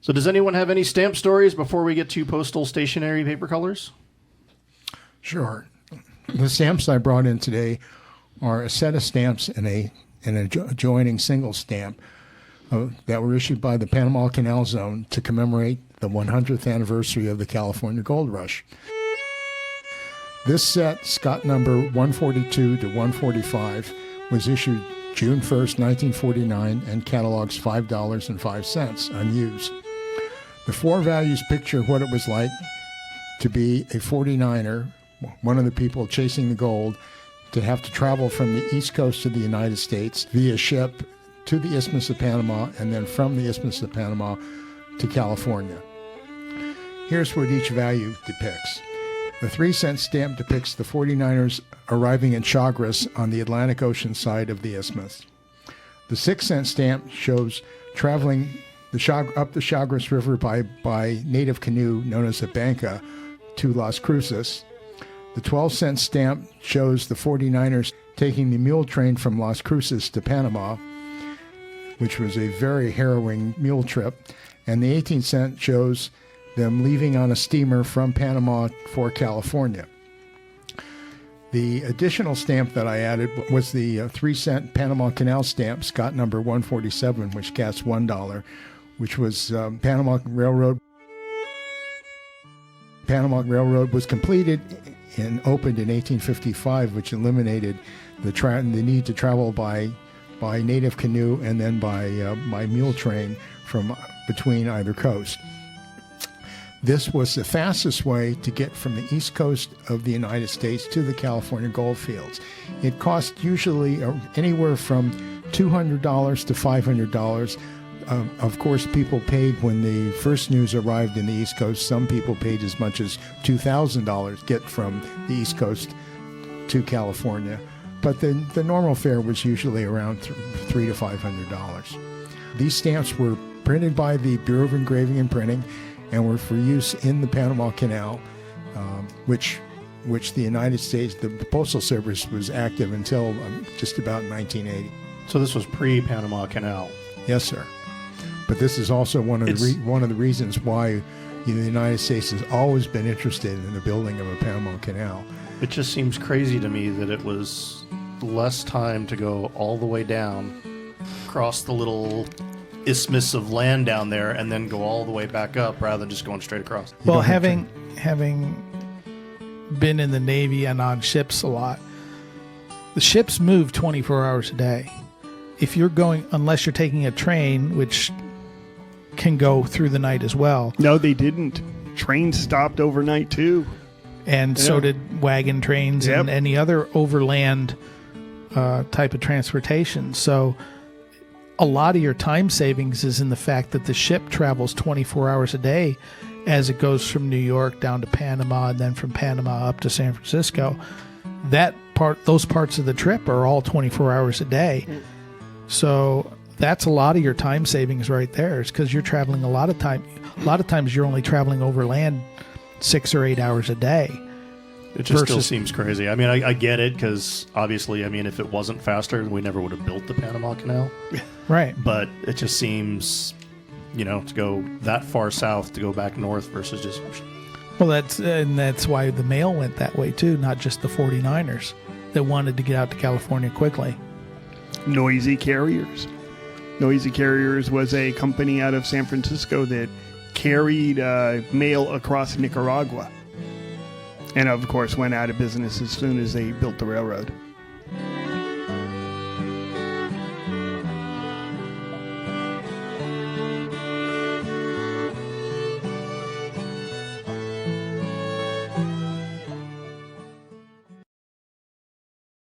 So does anyone have any stamp stories before we get to postal stationery paper colors? Sure. The stamps I brought in today are a set of stamps and an adjoining single stamp that were issued by the Panama Canal Zone to commemorate the 100th anniversary of the California Gold Rush. This set, Scott number 142 to 145, was issued June 1st, 1949, and catalogs $5.05 unused. The four values picture what it was like to be a 49er, one of the people chasing the gold, to have to travel from the East Coast of the United States via ship to the Isthmus of Panama, and then from the Isthmus of Panama to California. Here's what each value depicts. The 3-cent stamp depicts the 49ers arriving in Chagres on the Atlantic Ocean side of the Isthmus. The 6-cent stamp shows traveling up the Chagres River by native canoe known as a banca to Las Cruces. The 12-cent stamp shows the 49ers taking the mule train from Las Cruces to Panama, which was a very harrowing mule trip. And the 18-cent shows them leaving on a steamer from Panama for California. The additional stamp that I added was the 3-cent Panama Canal stamp, Scott number 147, which costs $1, which was Panama Railroad. Panama Railroad was completed and opened in 1855, which eliminated the need to travel by native canoe and then by mule train from between either coast. This was the fastest way to get from the east coast of the United States to the California gold fields. It cost usually anywhere from $200 to $500. Of course, people paid when the first news arrived in the East Coast. Some people paid as much as $2,000 to get from the East Coast to California. But the normal fare was usually around $300 to $500. These stamps were printed by the Bureau of Engraving and Printing and were for use in the Panama Canal, which the United States, the Postal Service, was active until just about 1980. So this was pre-Panama Canal. Yes, sir. But this is also one of the reasons why the United States has always been interested in the building of a Panama Canal. It just seems crazy to me that it was less time to go all the way down, cross the little isthmus of land down there, and then go all the way back up rather than just going straight across. Well, having been in the Navy and on ships a lot, the ships move 24 hours a day. If you're going, unless you're taking a train, which can go through the night as well. No, they didn't. Trains stopped overnight too. And so did wagon trains and any other overland type of transportation. So a lot of your time savings is in the fact that the ship travels 24 hours a day as it goes from New York down to Panama and then from Panama up to San Francisco. Those parts of the trip are all 24 hours a day. So that's a lot of your time savings right there. It's because you're traveling a lot of times you're only traveling overland 6 or 8 hours a day. It just still seems crazy. I mean, I get it because obviously, I mean, if it wasn't faster, we never would have built the Panama Canal. Right. But it just seems, to go that far south to go back north versus just... Well, that's why the mail went that way too, not just the 49ers that wanted to get out to California quickly. Noisy Carriers. Noisy Carriers was a company out of San Francisco that carried mail across Nicaragua. And, of course, went out of business as soon as they built the railroad.